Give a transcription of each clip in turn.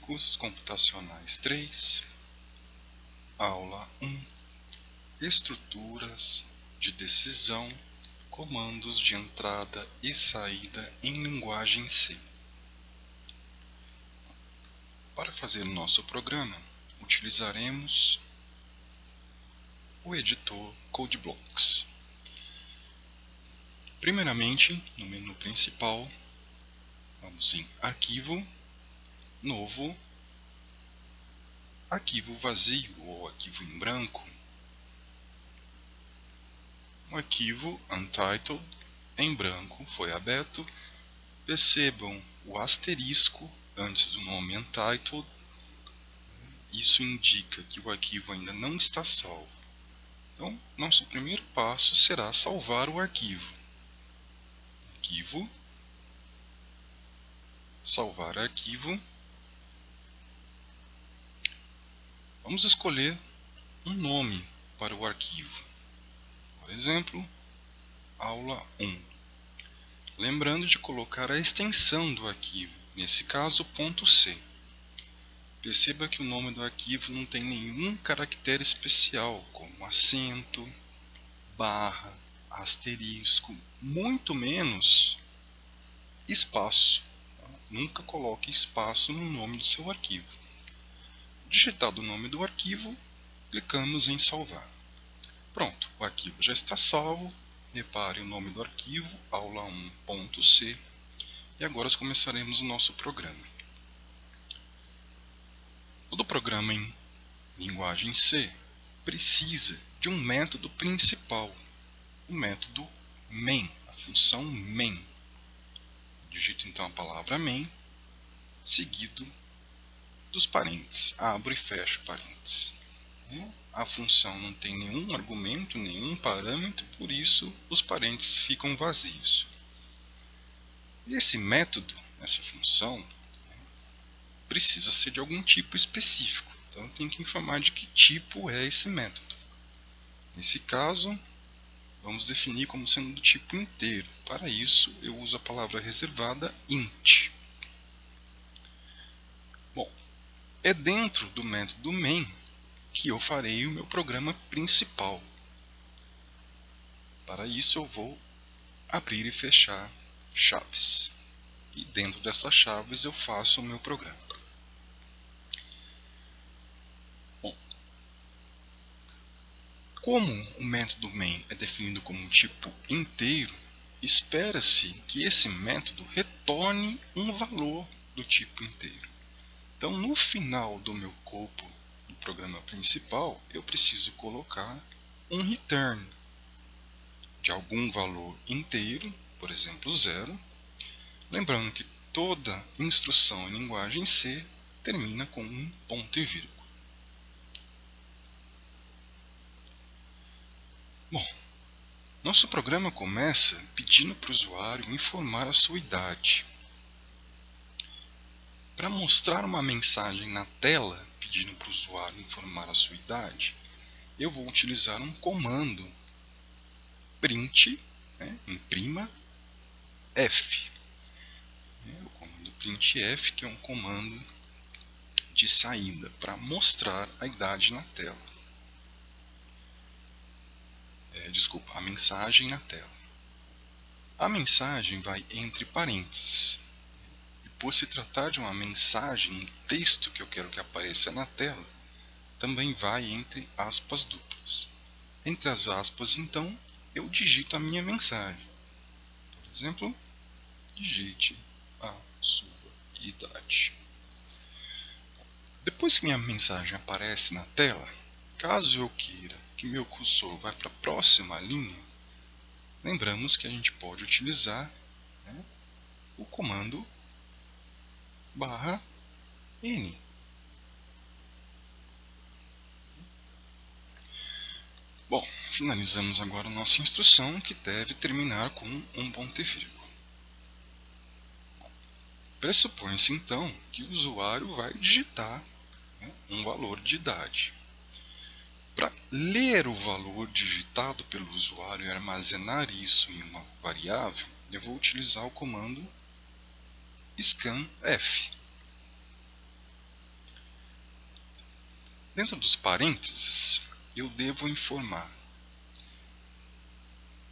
Recursos Computacionais 3, Aula 1, Estruturas de decisão, comandos de entrada e saída em linguagem C. Para fazer o nosso programa, utilizaremos o editor CodeBlocks. Primeiramente, no menu principal, vamos em Arquivo, Novo, Arquivo vazio ou arquivo em branco. O arquivo Untitled em branco foi aberto. Percebam o asterisco antes do nome Untitled. Isso indica que o arquivo ainda não está salvo. Então, nosso primeiro passo será salvar o arquivo. Arquivo, salvar arquivo. Vamos escolher um nome para o arquivo. Por exemplo, aula 1. Lembrando de colocar a extensão do arquivo, nesse caso .c. Perceba que o nome do arquivo não tem nenhum caractere especial, como acento, barra, asterisco, muito menos espaço. Nunca coloque espaço no nome do seu arquivo. Digitado o nome do arquivo, clicamos em salvar. Pronto, o arquivo já está salvo. Repare o nome do arquivo, aula1.c. E agora começaremos o nosso programa. Todo programa em linguagem C precisa de um método principal, o método main, a função main. Digito então a palavra main, seguido dos parênteses, abro e fecho parênteses. A função não tem nenhum argumento, nenhum parâmetro, por isso os parênteses ficam vazios. Esse método, essa função, precisa ser de algum tipo específico. Então eu tenho que informar de que tipo é esse método. Nesse caso, vamos definir como sendo do tipo inteiro. Para isso, eu uso a palavra reservada int. Bom, é dentro do método main que eu farei o meu programa principal. Para isso, eu vou abrir e fechar chaves. E dentro dessas chaves eu faço o meu programa. Bom, como o método main é definido como um tipo inteiro, espera-se que esse método retorne um valor do tipo inteiro. Então, no final do meu corpo do programa principal, eu preciso colocar um return de algum valor inteiro, por exemplo 0. Lembrando que toda instrução em linguagem C termina com um ponto e vírgula. Bom, nosso programa começa pedindo para o usuário informar a sua idade. Para mostrar uma mensagem na tela pedindo para o usuário informar a sua idade, eu vou utilizar um comando print, imprima f. O comando printf, que é um comando de saída para mostrar a idade na tela. A mensagem na tela. A mensagem vai entre parênteses. E por se tratar de uma mensagem, um texto que eu quero que apareça na tela, também vai entre aspas duplas. Entre as aspas, então, eu digito a minha mensagem. Por exemplo, digite a sua idade. Depois que minha mensagem aparece na tela, caso eu queira que meu cursor vá para a próxima linha, lembramos que a gente pode utilizar o comando /n. Bom, finalizamos agora a nossa instrução, que deve terminar com um ponto e vírgula. Pressupõe-se então que o usuário vai digitar um valor de idade. Para ler o valor digitado pelo usuário e armazenar isso em uma variável, eu vou utilizar o comando scanf. Dentro dos parênteses, eu devo informar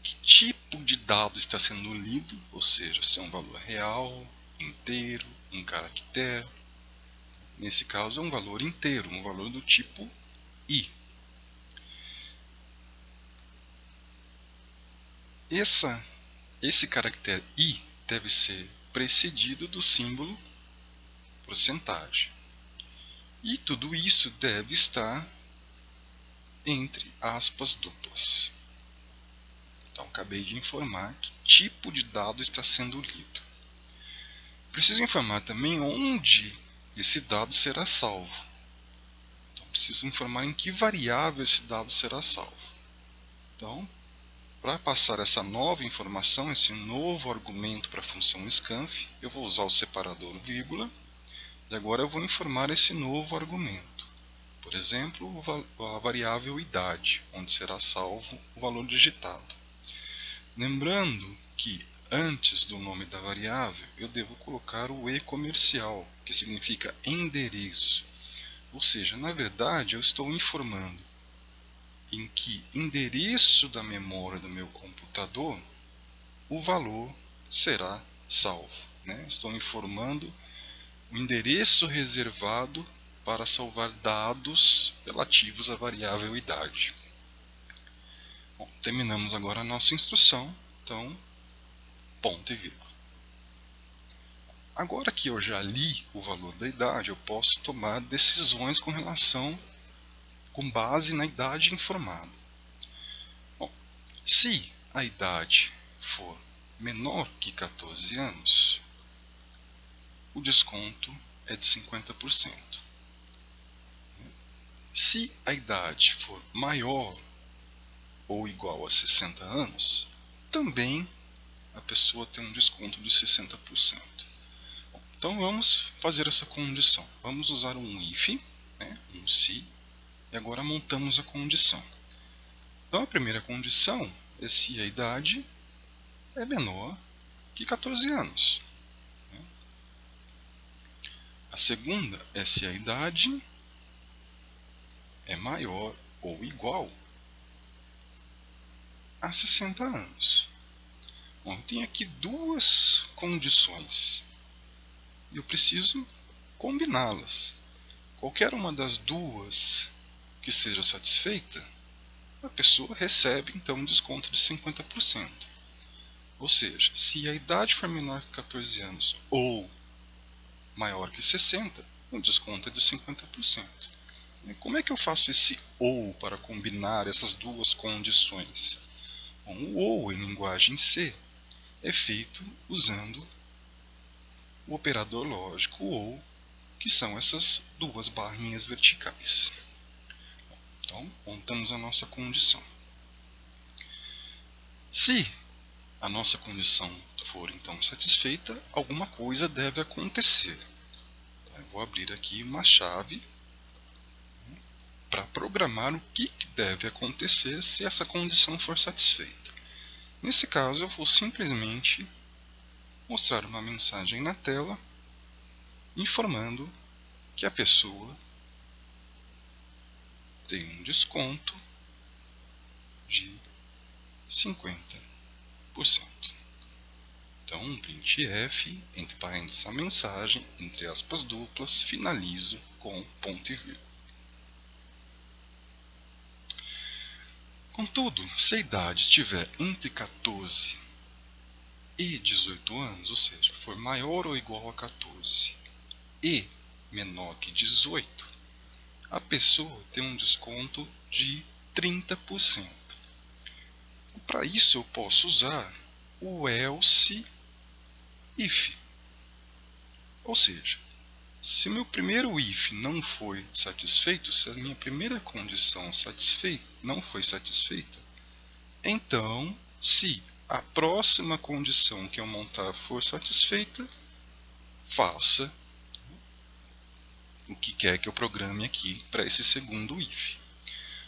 que tipo de dado está sendo lido, ou seja, se é um valor real, inteiro, um caractere. Nesse caso é um valor inteiro, um valor do tipo i. Esse caractere i deve ser precedido do símbolo porcentagem. E tudo isso deve estar entre aspas duplas. Então, acabei de informar que tipo de dado está sendo lido. Preciso informar também onde esse dado será salvo. Então, preciso informar em que variável esse dado será salvo. Então, para passar essa nova informação, esse novo argumento para a função scanf, eu vou usar o separador vírgula, e agora eu vou informar esse novo argumento. Por exemplo, a variável idade, onde será salvo o valor digitado. Lembrando que antes do nome da variável, eu devo colocar o e comercial, que significa endereço. Ou seja, na verdade, eu estou informando em que endereço da memória do meu computador o valor será salvo. Estou informando o endereço reservado para salvar dados relativos à variável idade. Bom, terminamos agora a nossa instrução, então, ponto e vírgula. Agora que eu já li o valor da idade, eu posso tomar decisões com base na idade informada. Bom, se a idade for menor que 14 anos, o desconto é de 50%. Se a idade for maior ou igual a 60 anos, também a pessoa tem um desconto de 60%. Então vamos fazer essa condição. Vamos usar um if, um se, e agora montamos a condição. Então a primeira condição é se a idade é menor que 14 anos. A segunda é se a idade é maior ou igual a 60 anos. Bom, tem aqui duas condições e eu preciso combiná-las. Qualquer uma das duas que seja satisfeita, a pessoa recebe então um desconto de 50%. Ou seja, se a idade for menor que 14 anos ou maior que 60, o desconto é de 50%. E como é que eu faço esse ou para combinar essas duas condições? Bom, o ou em linguagem C é feito usando o operador lógico ou, que são essas duas barrinhas verticais. Então, montamos a nossa condição. Se a nossa condição for então satisfeita, alguma coisa deve acontecer. Então, eu vou abrir aqui uma chave para programar o que deve acontecer se essa condição for satisfeita. Nesse caso, eu vou simplesmente mostrar uma mensagem na tela informando que a pessoa tem um desconto de 50%. Então, um printf, entre parênteses a mensagem, entre aspas duplas, finalizo com ponto e vírgula. Contudo, se a idade estiver entre 14 e 18 anos, ou seja, for maior ou igual a 14 e menor que 18, a pessoa tem um desconto de 30%. Para isso eu posso usar o else if. Ou seja, se o meu primeiro if não foi satisfeito, se a minha primeira condição não foi satisfeita, então, se a próxima condição que eu montar for satisfeita, faça o que quer que eu programe aqui para esse segundo if.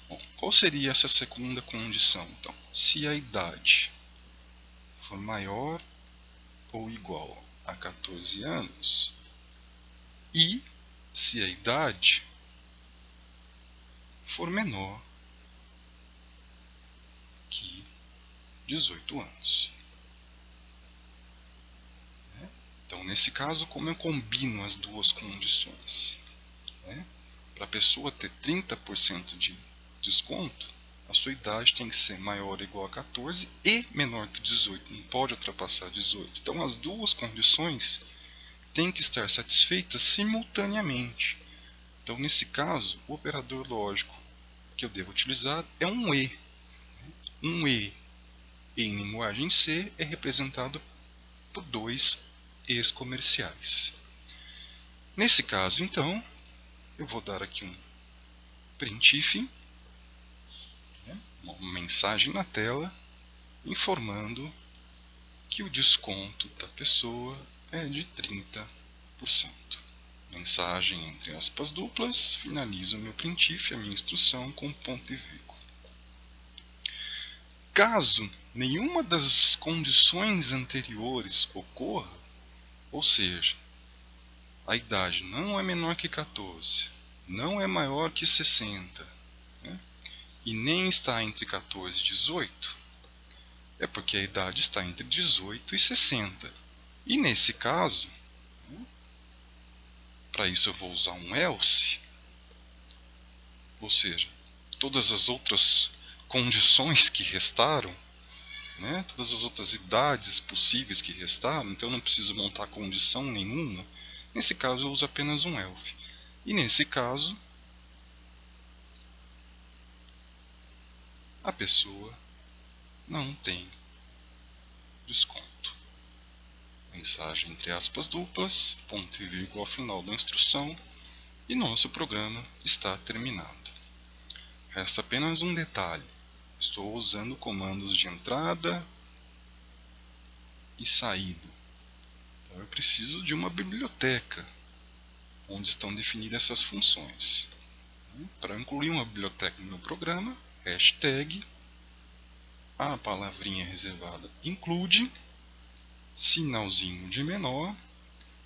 Bom, qual seria essa segunda condição? Então, se a idade for maior ou igual a 14 anos e se a idade for menor que 18 anos. Então, nesse caso, como eu combino as duas condições? Para a pessoa ter 30% de desconto, a sua idade tem que ser maior ou igual a 14 e menor que 18, não pode ultrapassar 18. Então, as duas condições têm que estar satisfeitas simultaneamente. Então, nesse caso, o operador lógico que eu devo utilizar é um E. Um E em linguagem C é representado por dois E's comerciais. Nesse caso, então, eu vou dar aqui um printf, uma mensagem na tela, informando que o desconto da pessoa é de 30%. Mensagem entre aspas duplas, finalizo o meu printf, a minha instrução com ponto e vírgula. Caso nenhuma das condições anteriores ocorra, ou seja, a idade não é menor que 14, não é maior que 60, e nem está entre 14 e 18, é porque a idade está entre 18 e 60. E nesse caso, para isso eu vou usar um else, ou seja, todas as outras condições que restaram, todas as outras idades possíveis que restaram, então eu não preciso montar condição nenhuma. Nesse caso eu uso apenas um else. E nesse caso, a pessoa não tem desconto. Mensagem entre aspas duplas, ponto e vírgula ao final da instrução, e nosso programa está terminado. Resta apenas um detalhe. Estou usando comandos de entrada e saída. Então, eu preciso de uma biblioteca onde estão definidas essas funções. Para incluir uma biblioteca no meu programa, hashtag, a palavrinha reservada include, sinalzinho de menor,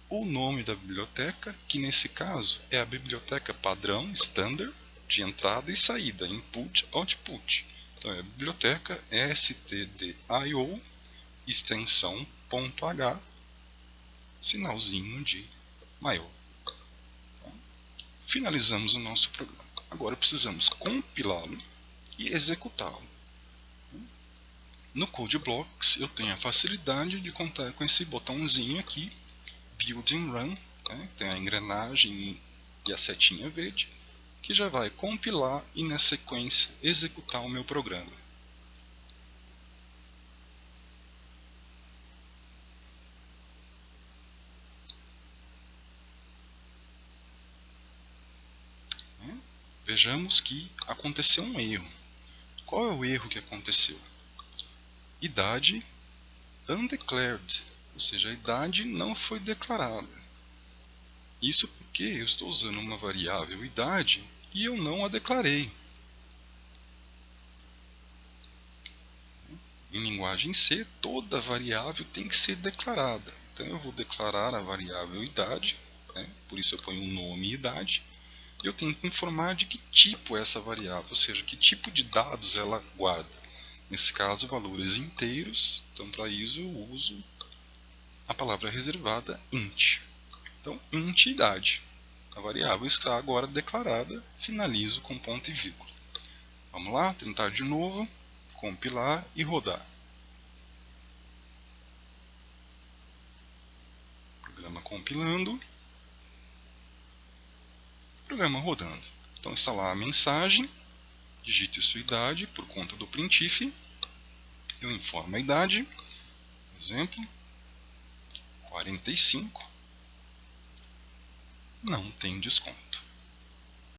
o nome da biblioteca, que nesse caso é a biblioteca padrão, standard, de entrada e saída, input, output. Então é a biblioteca stdio, extensão .h, sinalzinho de maior. Finalizamos o nosso programa. Agora precisamos compilá-lo e executá-lo. No CodeBlocks eu tenho a facilidade de contar com esse botãozinho aqui, Build and Run, tem a engrenagem e a setinha verde, que já vai compilar e na sequência executar o meu programa. Vejamos que aconteceu um erro. Qual é o erro que aconteceu? Idade undeclared, ou seja, a idade não foi declarada. Isso porque eu estou usando uma variável idade e eu não a declarei. Em linguagem C, toda variável tem que ser declarada. Então eu vou declarar a variável idade, por isso eu ponho um nome e idade, e eu tenho que informar de que tipo é essa variável, ou seja, que tipo de dados ela guarda. Nesse caso, valores inteiros, então para isso eu uso a palavra reservada int. Então, int idade. A variável está agora declarada, finalizo com ponto e vírgula. Vamos lá, tentar de novo, compilar e rodar. Programa compilando, programa rodando. Então está lá a mensagem, digite sua idade por conta do printf, eu informo a idade, exemplo, 45, não tem desconto.